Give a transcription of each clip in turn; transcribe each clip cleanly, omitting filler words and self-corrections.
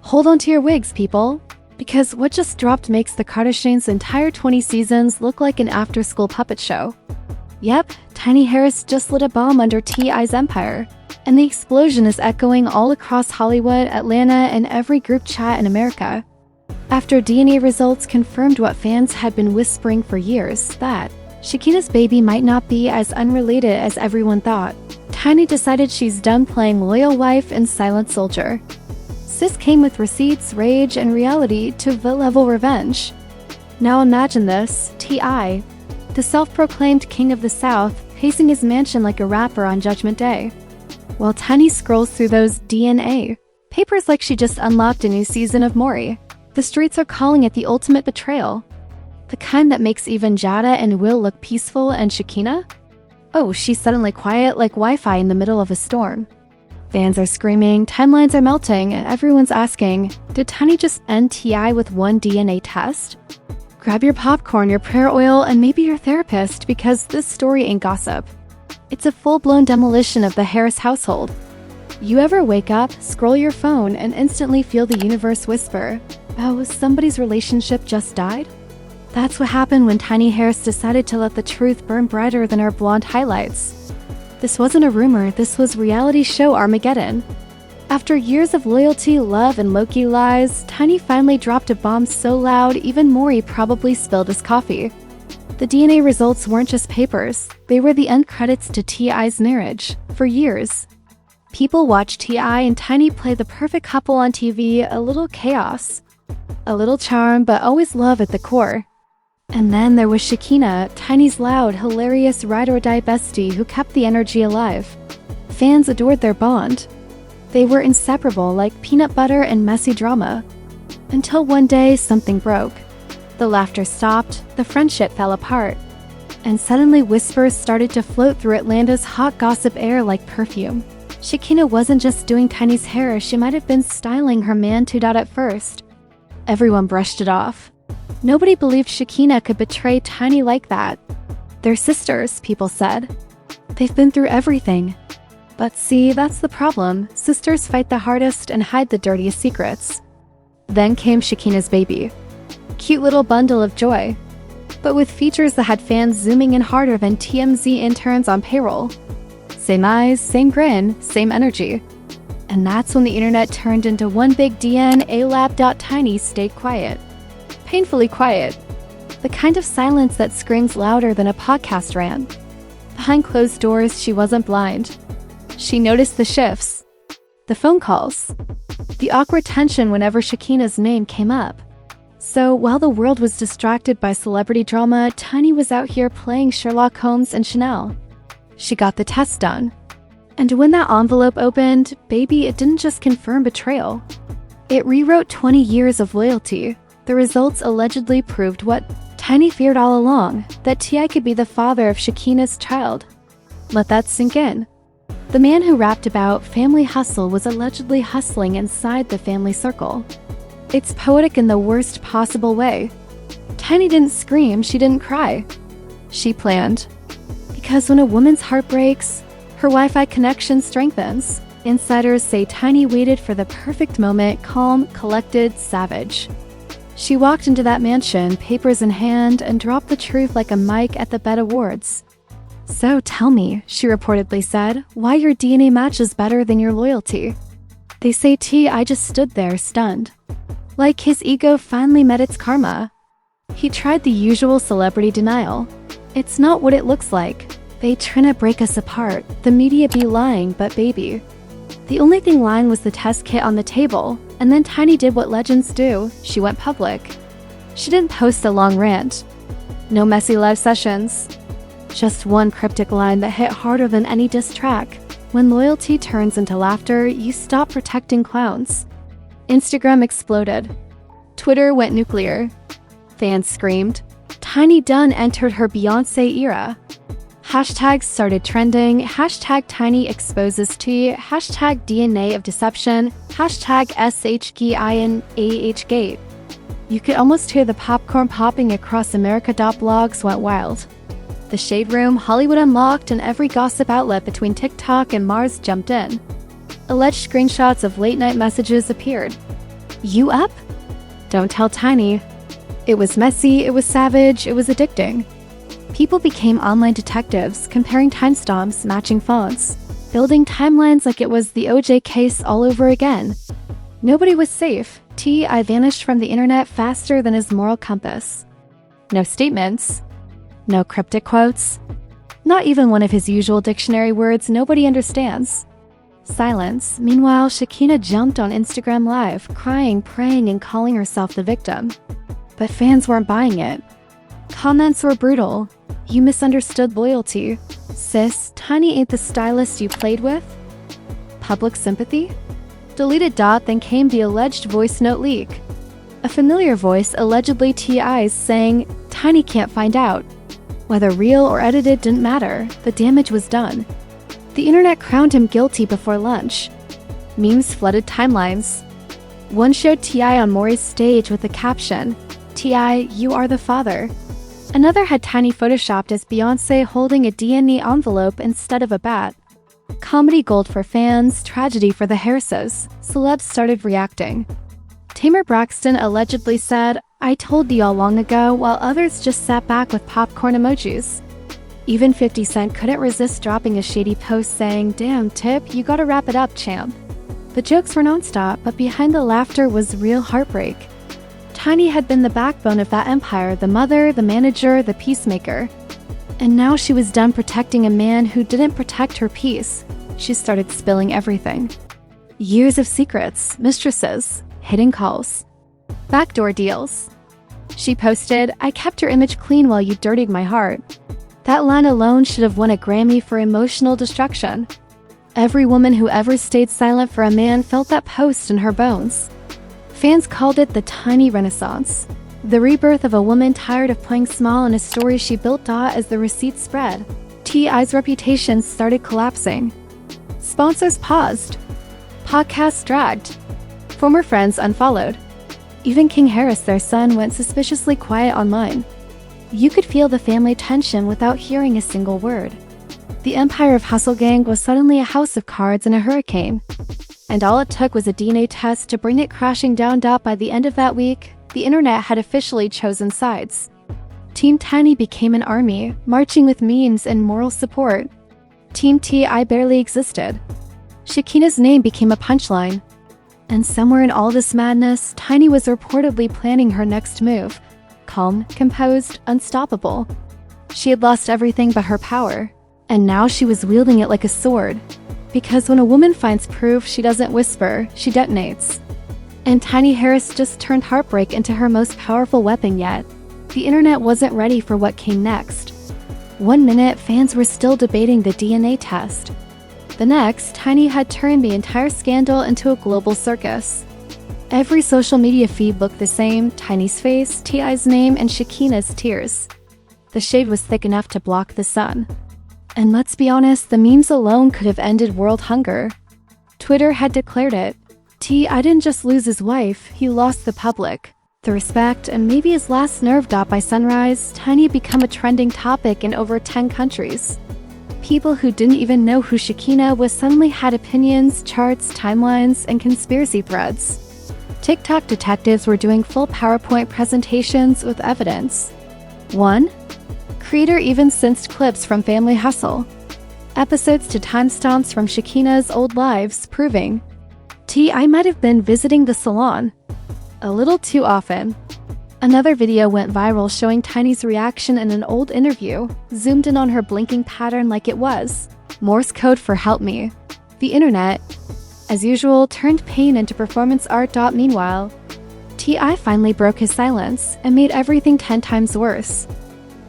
Hold on to your wigs, people, because what just dropped makes the Kardashians' entire 20 seasons look like an after-school puppet show. Yep, Tiny Harris just lit a bomb under T.I.'s empire, and the explosion is echoing all across Hollywood, Atlanta, and every group chat in America. After DNA results confirmed what fans had been whispering for years, that Shikina's baby might not be as unrelated as everyone thought, Tiny decided she's done playing loyal wife and silent soldier. Sis came with receipts, rage, and reality to V-level revenge. Now imagine this, T.I., the self-proclaimed king of the South, pacing his mansion like a rapper on Judgment Day, while Tiny scrolls through those DNA papers like she just unlocked a new season of Maury. The streets are calling it the ultimate betrayal. The kind that makes even Jada and Will look peaceful and Shikina? Oh, she's suddenly quiet like Wi-Fi in the middle of a storm. Fans are screaming, timelines are melting, and everyone's asking, did Tiny just end T.I. with one DNA test? Grab your popcorn, your prayer oil, and maybe your therapist, because this story ain't gossip. It's a full-blown demolition of the Harris household. You ever wake up, scroll your phone, and instantly feel the universe whisper, oh, somebody's relationship just died? That's what happened when Tiny Harris decided to let the truth burn brighter than her blonde highlights. This wasn't a rumor, this was reality show Armageddon. After years of loyalty, love, and low-key lies, Tiny finally dropped a bomb so loud even Maury probably spilled his coffee. The DNA results weren't just papers, they were the end credits to T.I.'s marriage. For years, people watched T.I. and Tiny play the perfect couple on TV, a little chaos, a little charm, but always love at the core. And then there was Shikina, Tiny's loud, hilarious ride-or-die bestie who kept the energy alive. Fans adored their bond. They were inseparable like peanut butter and messy drama. Until one day, something broke. The laughter stopped, the friendship fell apart. And suddenly whispers started to float through Atlanta's hot gossip air like perfume. Shikina wasn't just doing Tiny's hair, she might have been styling her man too. At first, everyone brushed it off. Nobody believed Shikina could betray Tiny like that. They're sisters, people said. They've been through everything. But see, that's the problem. Sisters fight the hardest and hide the dirtiest secrets. Then came Shikina's baby. Cute little bundle of joy. But with features that had fans zooming in harder than TMZ interns on payroll. Same eyes, same grin, same energy. And that's when the internet turned into one big DNA lab. Tiny stayed quiet. Painfully quiet. The kind of silence that screams louder than a podcast rant. Behind closed doors, she wasn't blind. She noticed the shifts. The phone calls. The awkward tension whenever Shikina's name came up. So while the world was distracted by celebrity drama, Tiny was out here playing Sherlock Holmes and Chanel. She got the test done. And when that envelope opened, baby, it didn't just confirm betrayal. It rewrote 20 years of loyalty. The results allegedly proved what Tiny feared all along, that T.I. could be the father of Shikina's child. Let that sink in. The man who rapped about family hustle was allegedly hustling inside the family circle. It's poetic in the worst possible way. Tiny didn't scream, she didn't cry. She planned. Because when a woman's heart breaks, her Wi-Fi connection strengthens. Insiders say Tiny waited for the perfect moment, calm, collected, savage. She walked into that mansion, papers in hand, and dropped the truth like a mic at the BET Awards. So tell me, she reportedly said, why your DNA matches better than your loyalty. They say T.I. just stood there, stunned. Like his ego finally met its karma. He tried the usual celebrity denial. It's not what it looks like. They trying to break us apart. The media be lying, but baby. The only thing lying was the test kit on the table, and then Tiny did what legends do. She went public. She didn't post a long rant. No messy live sessions. Just one cryptic line that hit harder than any diss track. When loyalty turns into laughter, you stop protecting clowns. Instagram exploded. Twitter went nuclear. Fans screamed. Tiny Dunn entered her Beyoncé era. Hashtags started trending, hashtag Tiny exposes T, hashtag DNA of deception, hashtag SHGINAH gate. You could almost hear the popcorn popping across America. Blogs went wild. The Shade Room, Hollywood Unlocked, and every gossip outlet between TikTok and Mars jumped in. Alleged screenshots of late-night messages appeared. You up? Don't tell Tiny. It was messy, it was savage, it was addicting. People became online detectives, comparing timestamps, matching fonts, building timelines like it was the OJ case all over again. Nobody was safe. T.I vanished from the internet faster than his moral compass. No statements. No cryptic quotes. Not even one of his usual dictionary words nobody understands. Silence. Meanwhile, Shikina jumped on Instagram Live, crying, praying, and calling herself the victim. But fans weren't buying it. Comments were brutal. You misunderstood loyalty. Sis, Tiny ain't the stylist you played with. Public sympathy? Deleted dot, then came the alleged voice note leak. A familiar voice, allegedly T.I.'s, saying, Tiny can't find out. Whether real or edited didn't matter, the damage was done. The internet crowned him guilty before lunch. Memes flooded timelines. One showed T.I. on Maury's stage with the caption, T.I, you are the father. Another had Tiny photoshopped as Beyoncé holding a DNA envelope instead of a bat. Comedy gold for fans, tragedy for the Harrises. Celebs started reacting. Tamer Braxton allegedly said, I told y'all long ago, while others just sat back with popcorn emojis. Even 50 Cent couldn't resist dropping a shady post saying, damn, Tip, you gotta wrap it up, champ. The jokes were nonstop, but behind the laughter was real heartbreak. Tiny had been the backbone of that empire, the mother, the manager, the peacemaker. And now she was done protecting a man who didn't protect her peace. She started spilling everything. Years of secrets, mistresses, hidden calls, backdoor deals. She posted, I kept your image clean while you dirtied my heart. That line alone should have won a Grammy for emotional destruction. Every woman who ever stayed silent for a man felt that post in her bones. Fans called it the Tiny Renaissance. The rebirth of a woman tired of playing small in a story she built as the receipts spread. T.I.'s reputation started collapsing. Sponsors paused. Podcasts dragged. Former friends unfollowed. Even King Harris, their son, went suspiciously quiet online. You could feel the family tension without hearing a single word. The empire of Hustle Gang was suddenly a house of cards in a hurricane. And all it took was a DNA test to bring it crashing down. By the end of that week, the internet had officially chosen sides. Team Tiny became an army, marching with memes and moral support. Team T.I barely existed. Shikina's name became a punchline. And somewhere in all this madness, Tiny was reportedly planning her next move. Calm, composed, unstoppable. She had lost everything but her power. And now she was wielding it like a sword. Because when a woman finds proof, she doesn't whisper, she detonates. And Tiny Harris just turned heartbreak into her most powerful weapon yet. The internet wasn't ready for what came next. One minute, fans were still debating the DNA test. The next, Tiny had turned the entire scandal into a global circus. Every social media feed looked the same, Tiny's face, T.I.'s name, and Shikina's tears. The shade was thick enough to block the sun. And let's be honest, the memes alone could have ended world hunger. Twitter had declared it. T.I didn't just lose his wife, he lost the public, the respect, and maybe his last nerve. By sunrise, Tiny had become a trending topic in over 10 countries. People who didn't even know who Shikina was suddenly had opinions, charts, timelines, and conspiracy threads. TikTok detectives were doing full PowerPoint presentations with evidence. 1. Creator even synced clips from Family Hustle. Episodes to timestamps from Shikina's old lives, proving T.I might have been visiting the salon a little too often. Another video went viral showing Tiny's reaction in an old interview, zoomed in on her blinking pattern like it was Morse code for help me. The internet, as usual, turned pain into performance art. Meanwhile, T.I finally broke his silence and made everything 10 times worse.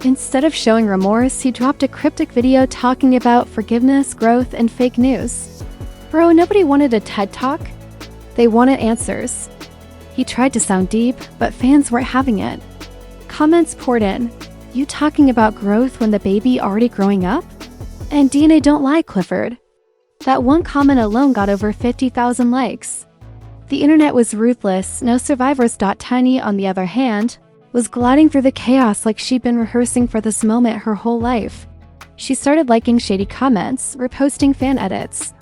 Instead of showing remorse, he dropped a cryptic video talking about forgiveness, growth, and fake news. Bro, nobody wanted a TED Talk. They wanted answers. He tried to sound deep, but fans weren't having it. Comments poured in. You talking about growth when the baby already growing up? And DNA don't lie, Clifford. That one comment alone got over 50,000 likes. The internet was ruthless, no survivors. Tiny, on the other hand, was gliding through the chaos like she'd been rehearsing for this moment her whole life. She started liking shady comments, reposting fan edits,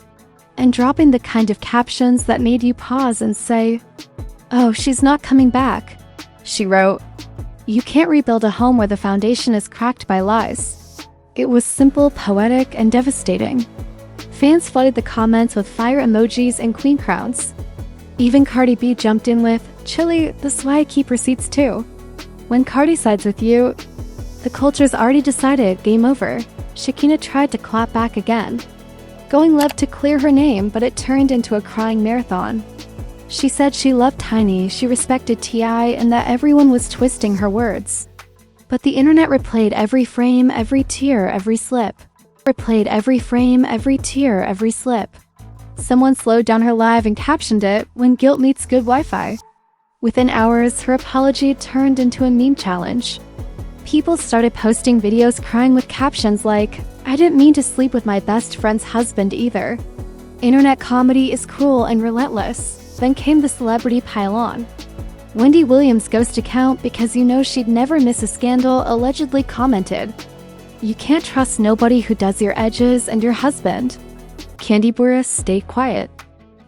and dropping the kind of captions that made you pause and say, "Oh, she's not coming back," she wrote. You can't rebuild a home where the foundation is cracked by lies. It was simple, poetic, and devastating. Fans flooded the comments with fire emojis and queen crowns. Even Cardi B jumped in with, "Chilly, that's why I keep receipts too." When Cardi sides with you, the culture's already decided, game over. Shikina tried to clap back again, going left to clear her name, but it turned into a crying marathon. She said she loved Tiny, she respected T.I, and that everyone was twisting her words. But the internet replayed every frame, every tear, every slip. Replayed every frame, every tear, every slip. Someone slowed down her live and captioned it, "When guilt meets good Wi-Fi." Within hours, her apology turned into a meme challenge. People started posting videos crying with captions like, "I didn't mean to sleep with my best friend's husband either." Internet comedy is cruel and relentless. Then came the celebrity pile-on. Wendy Williams' ghost account, because you know she'd never miss a scandal, allegedly commented, "You can't trust nobody who does your edges and your husband." Candy Burris stayed quiet.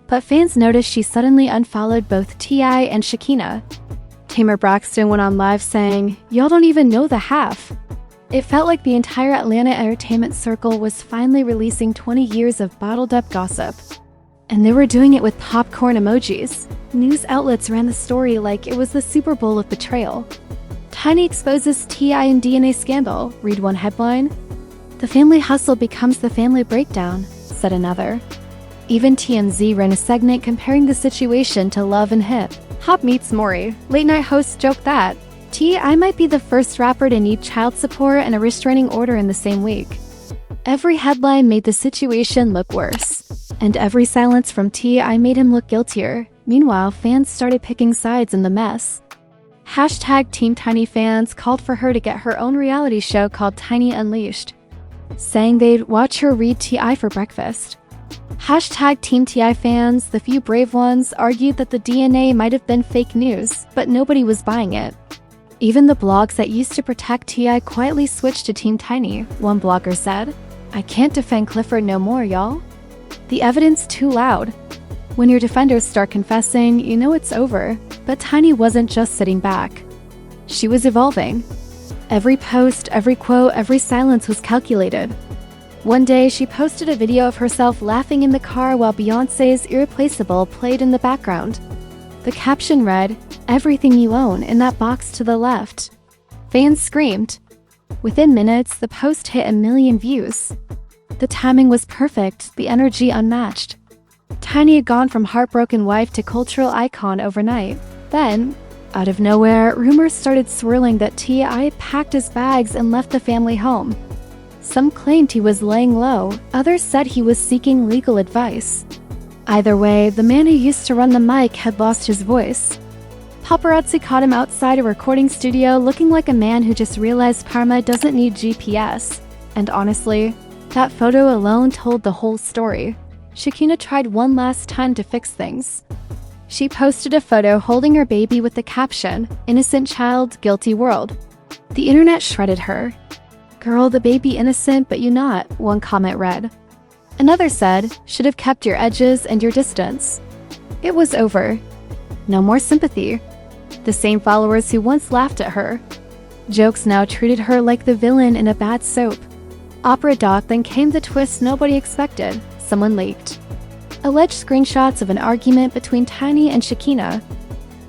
But fans noticed she suddenly unfollowed both T.I and Shikina. Tamar Braxton went on live saying, "Y'all don't even know the half." It felt like the entire Atlanta entertainment circle was finally releasing 20 years of bottled-up gossip. And they were doing it with popcorn emojis. News outlets ran the story like it was the Super Bowl of betrayal. Tiny exposes T.I and DNA scandal, read one headline. The family hustle becomes the family breakdown, said another. Even TMZ ran a segment comparing the situation to Love and Hip. Hop meets Maury. Late night hosts joked that T.I might be the first rapper to need child support and a restraining order in the same week. Every headline made the situation look worse. And every silence from T.I made him look guiltier. Meanwhile, fans started picking sides in the mess. Hashtag Team Tiny fans called for her to get her own reality show called Tiny Unleashed, saying they'd watch her read T.I for breakfast. Hashtag Team T.I fans, the few brave ones, argued that the DNA might have been fake news, but nobody was buying it. Even the blogs that used to protect T.I quietly switched to Team Tiny, one blogger said. "I can't defend Clifford no more, y'all. The evidence too loud." When your defenders start confessing, you know it's over. But Tiny wasn't just sitting back. She was evolving. Every post, every quote, every silence was calculated. One day, she posted a video of herself laughing in the car while Beyoncé's Irreplaceable played in the background. The caption read, "Everything you own," in that box to the left. Fans screamed. Within minutes, the post hit 1 million views. The timing was perfect, the energy unmatched. Tiny had gone from heartbroken wife to cultural icon overnight. Then, out of nowhere, rumors started swirling that T.I packed his bags and left the family home. Some claimed he was laying low, others said he was seeking legal advice. Either way, the man who used to run the mic had lost his voice. Paparazzi caught him outside a recording studio looking like a man who just realized karma doesn't need GPS. And honestly, that photo alone told the whole story. Shikina tried one last time to fix things. She posted a photo holding her baby with the caption, "Innocent child, guilty world." The internet shredded her. "Girl, the baby innocent, but you not," one comment read. Another said, "Should have kept your edges and your distance." It was over. No more sympathy. The same followers who once laughed at her. Jokes now treated her like the villain in a bad soap. Opera doc, then came the twist nobody expected. Someone leaked alleged screenshots of an argument between Tiny and Shikina.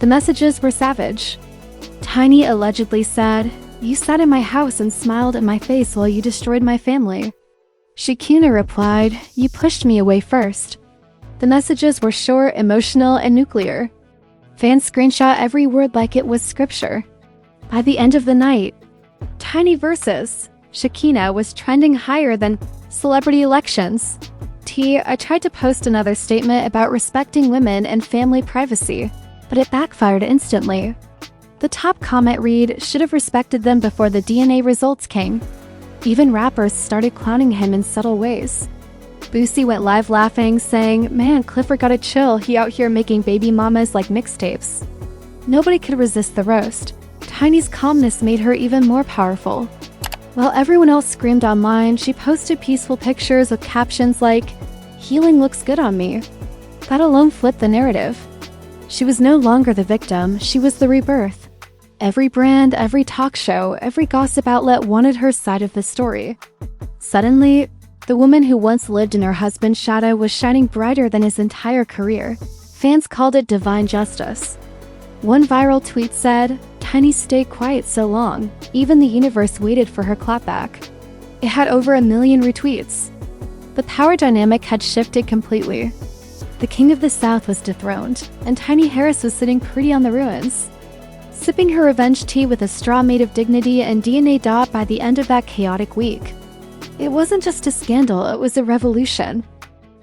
The messages were savage. Tiny allegedly said, "You sat in my house and smiled in my face while you destroyed my family." Shikina replied, "You pushed me away first." The messages were short, emotional, and nuclear. Fans screenshot every word like it was scripture. By the end of the night, Tiny versus Shikina was trending higher than celebrity elections. I tried to post another statement about respecting women and family privacy, but it backfired instantly. The top comment read, "Should have respected them before the DNA results came." Even rappers started clowning him in subtle ways. Boosie went live laughing, saying, "Man, Clifford gotta chill, he out here making baby mamas like mixtapes." Nobody could resist the roast. Tiny's calmness made her even more powerful. While everyone else screamed online, she posted peaceful pictures with captions like, "Healing looks good on me." That alone flipped the narrative. She was no longer the victim, she was the rebirth. Every brand, every talk show, every gossip outlet wanted her side of the story. Suddenly, the woman who once lived in her husband's shadow was shining brighter than his entire career. Fans called it divine justice. One viral tweet said, "Tiny stayed quiet so long, even the universe waited for her clapback." It had over 1 million retweets. The power dynamic had shifted completely. The king of the South was dethroned, and Tiny Harris was sitting pretty on the ruins, sipping her revenge tea with a straw made of dignity and DNA. By the end of that chaotic week, it wasn't just a scandal, it was a revolution.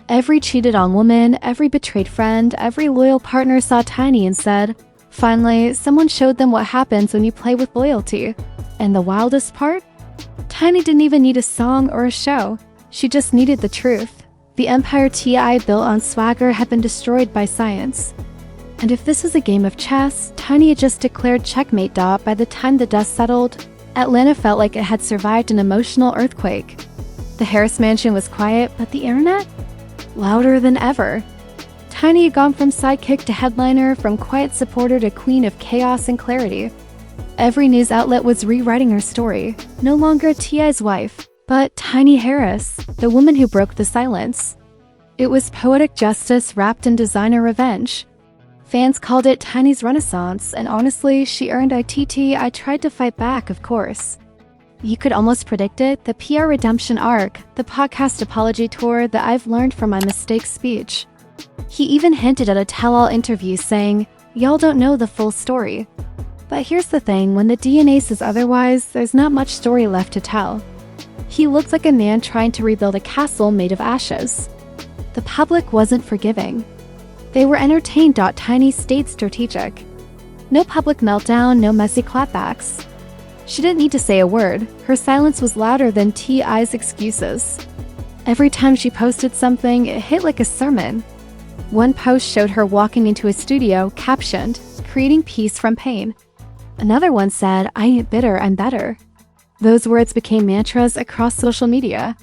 Every cheated on woman, every betrayed friend, every loyal partner saw Tiny and said, finally, someone showed them what happens when you play with loyalty. And the wildest part? Tiny didn't even need a song or a show. She just needed the truth. The empire T.I built on swagger had been destroyed by science. And if this was a game of chess, Tiny had just declared checkmate. By the time the dust settled, Atlanta felt like it had survived an emotional earthquake. The Harris mansion was quiet, but the internet? Louder than ever. Tiny had gone from sidekick to headliner, from quiet supporter to queen of chaos and clarity. Every news outlet was rewriting her story. No longer T.I.'s wife, but Tiny Harris, the woman who broke the silence. It was poetic justice wrapped in designer revenge. Fans called it Tiny's renaissance, and honestly, she earned ITT. I tried to fight back, of course. You could almost predict it, the PR redemption arc, the podcast apology tour, the I've learned from my mistakes speech. He even hinted at a tell-all interview saying, "Y'all don't know the full story." But here's the thing, when the DNA says otherwise, there's not much story left to tell. He looked like a man trying to rebuild a castle made of ashes. The public wasn't forgiving. They were entertained. Tiny stayed strategic. No public meltdown, no messy clapbacks. She didn't need to say a word. Her silence was louder than T.I.'s excuses. Every time she posted something, it hit like a sermon. One post showed her walking into a studio, captioned, "Creating peace from pain." Another one said, "I ain't bitter, I'm better." Those words became mantras across social media.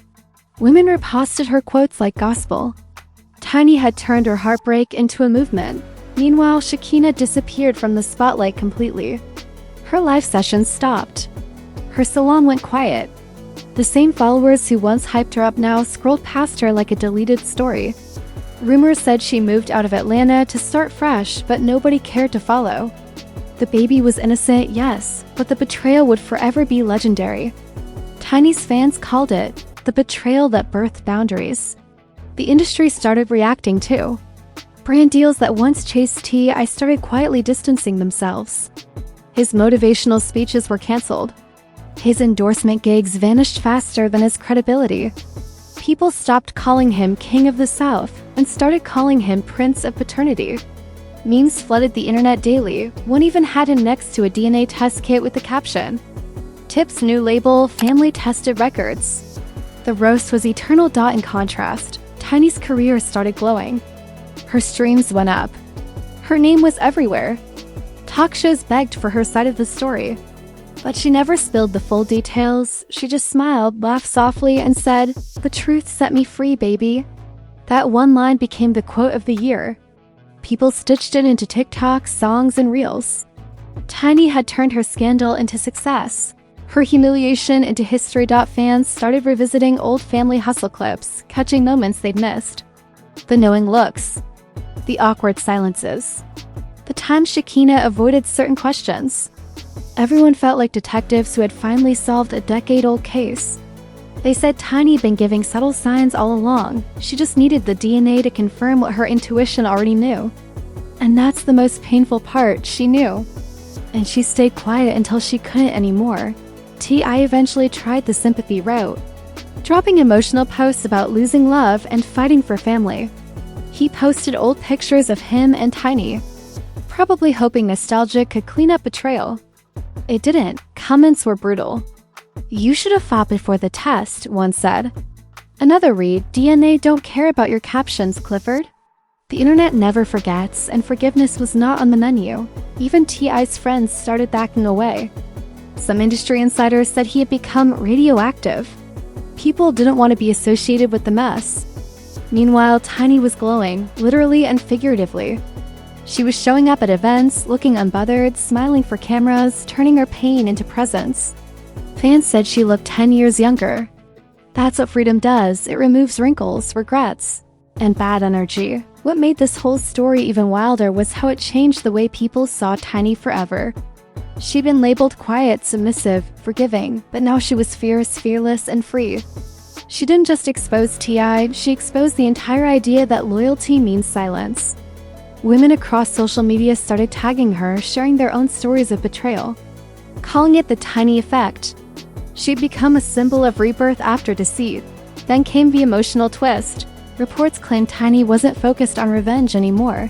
Women reposted her quotes like gospel. Tiny had turned her heartbreak into a movement. Meanwhile, Shikina disappeared from the spotlight completely. Her live sessions stopped. Her salon went quiet. The same followers who once hyped her up now scrolled past her like a deleted story. Rumors said she moved out of Atlanta to start fresh, but nobody cared to follow. The baby was innocent, yes, but the betrayal would forever be legendary. Tiny's fans called it the betrayal that birthed boundaries. The industry started reacting too. Brand deals that once chased T.I started quietly distancing themselves. His motivational speeches were canceled. His endorsement gigs vanished faster than his credibility. People stopped calling him King of the South and started calling him Prince of Paternity. Memes flooded the internet daily. One even had him next to a DNA test kit with the caption, "Tip's new label, family tested records." The roast was eternal. In contrast, Tiny's career started glowing. Her streams went up. Her name was everywhere. Talk shows begged for her side of the story. But she never spilled the full details. She just smiled, laughed softly, and said, "The truth set me free, baby." That one line became the quote of the year. People stitched it into TikTok, songs, and reels. Tiny had turned her scandal into success. Her humiliation into history. Fans started revisiting old family hustle clips, catching moments they'd missed. The knowing looks. The awkward silences. The times Shikina avoided certain questions. Everyone felt like detectives who had finally solved a decade-old case. They said Tiny had been giving subtle signs all along. She just needed the DNA to confirm what her intuition already knew. And that's the most painful part, she knew. And she stayed quiet until she couldn't anymore. T.I eventually tried the sympathy route, dropping emotional posts about losing love and fighting for family. He posted old pictures of him and Tiny, probably hoping nostalgia could clean up betrayal. It didn't. Comments were brutal. "You should have fought before the test," one said. Another read, "DNA don't care about your captions, Clifford." The internet never forgets, and forgiveness was not on the menu. Even T.I.'s friends started backing away. Some industry insiders said he had become radioactive. People didn't want to be associated with the mess. Meanwhile, Tiny was glowing, literally and figuratively. She was showing up at events, looking unbothered, smiling for cameras, turning her pain into presents. Fans said she looked 10 years younger. That's what freedom does. It removes wrinkles, regrets, and bad energy. What made this whole story even wilder was how it changed the way people saw Tiny forever. She'd been labeled quiet, submissive, forgiving, but now she was fierce, fearless, and free. She didn't just expose T.I, she exposed the entire idea that loyalty means silence. Women across social media started tagging her, sharing their own stories of betrayal, calling it the Tiny effect. She'd become a symbol of rebirth after deceit. Then came the emotional twist. Reports claimed Tiny wasn't focused on revenge anymore.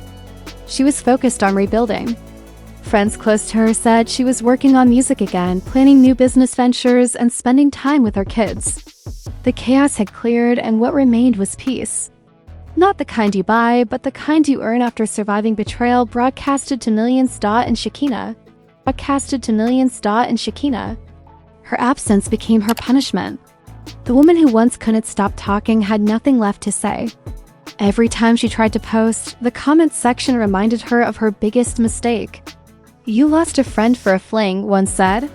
She was focused on rebuilding. Friends close to her said she was working on music again, planning new business ventures, and spending time with her kids. The chaos had cleared, and what remained was peace. Not the kind you buy, but the kind you earn after surviving betrayal, broadcasted to millions. In Shikina. Her absence became her punishment. The woman who once couldn't stop talking had nothing left to say. Every time she tried to post, the comments section reminded her of her biggest mistake. "You lost a friend for a fling," one said.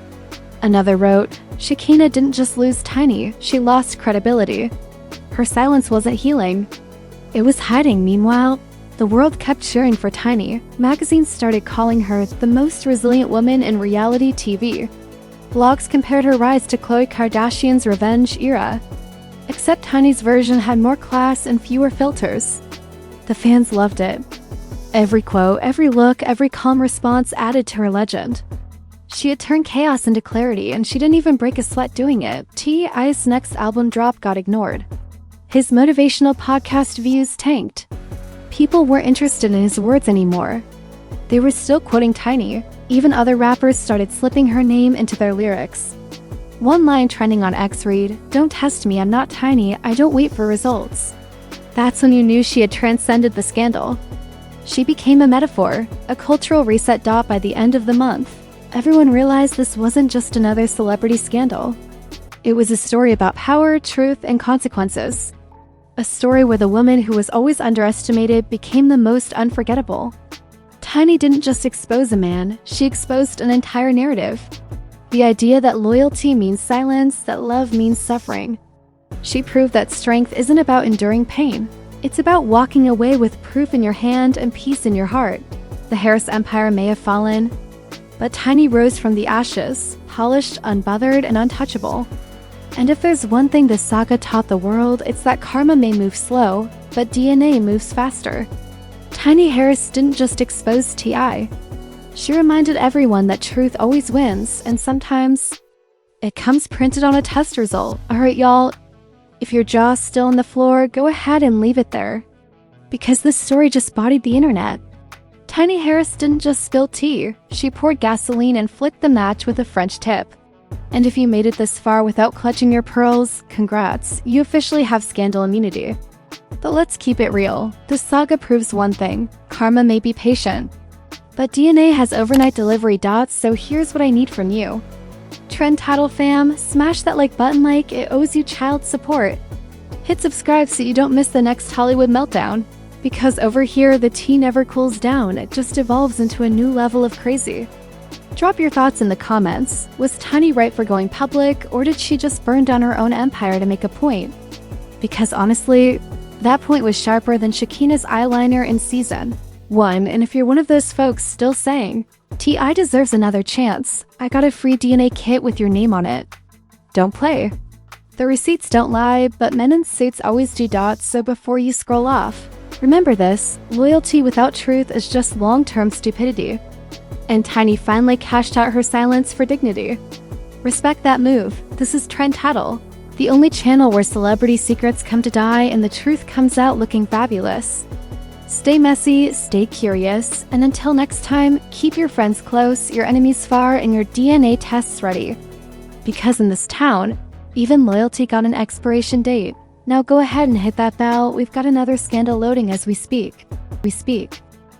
Another wrote, "Shikina didn't just lose Tiny, she lost credibility. Her silence wasn't healing. It was hiding." Meanwhile, the world kept cheering for Tiny. Magazines started calling her the most resilient woman in reality TV. Blogs compared her rise to Khloe Kardashian's revenge era. Except Tiny's version had more class and fewer filters. The fans loved it. Every quote, every look, every calm response added to her legend. She had turned chaos into clarity, and she didn't even break a sweat doing it. T.I.'s next album drop got ignored. His motivational podcast views tanked. People weren't interested in his words anymore. They were still quoting Tiny. Even other rappers started slipping her name into their lyrics. One line trending on X read, "Don't test me, I'm not Tiny, I don't wait for results." That's when you knew she had transcended the scandal. She became a metaphor, a cultural reset. By the end of the month, everyone realized this wasn't just another celebrity scandal. It was a story about power, truth, and consequences. A story where the woman who was always underestimated became the most unforgettable. Tiny didn't just expose a man, she exposed an entire narrative. The idea that loyalty means silence, that love means suffering. She proved that strength isn't about enduring pain. It's about walking away with proof in your hand and peace in your heart. The Harris Empire may have fallen, but Tiny rose from the ashes, polished, unbothered, and untouchable. And if there's one thing this saga taught the world, it's that karma may move slow, but DNA moves faster. Tiny Harris didn't just expose T.I. She reminded everyone that truth always wins, and sometimes it comes printed on a test result. Alright, y'all. If your jaw's still on the floor, go ahead and leave it there. Because this story just bodied the internet. Tiny Harris didn't just spill tea, she poured gasoline and flicked the match with a French tip. And if you made it this far without clutching your pearls, congrats, you officially have scandal immunity. But let's keep it real. This saga proves one thing: karma may be patient, but DNA has overnight delivery. So here's what I need from you. Trend Title fam, smash that like button like it owes you child support. Hit subscribe so you don't miss the next Hollywood meltdown. Because over here, the tea never cools down, it just evolves into a new level of crazy. Drop your thoughts in the comments. Was Tiny right for going public, or did she just burn down her own empire to make a point? Because honestly, that point was sharper than Shikina's eyeliner in season 1, and if you're one of those folks still saying, T.I deserves another chance, I got a free DNA kit with your name on it. Don't play. The receipts don't lie, but men in suits always do. So before you scroll off, remember this: loyalty without truth is just long-term stupidity. And Tiny finally cashed out her silence for dignity. Respect that move. This is Trend Tattle, the only channel where celebrity secrets come to die and the truth comes out looking fabulous. Stay messy, stay curious, and until next time, keep your friends close, your enemies far, and your DNA tests ready. Because in this town, even loyalty got an expiration date. Now go ahead and hit that bell, we've got another scandal loading as we speak.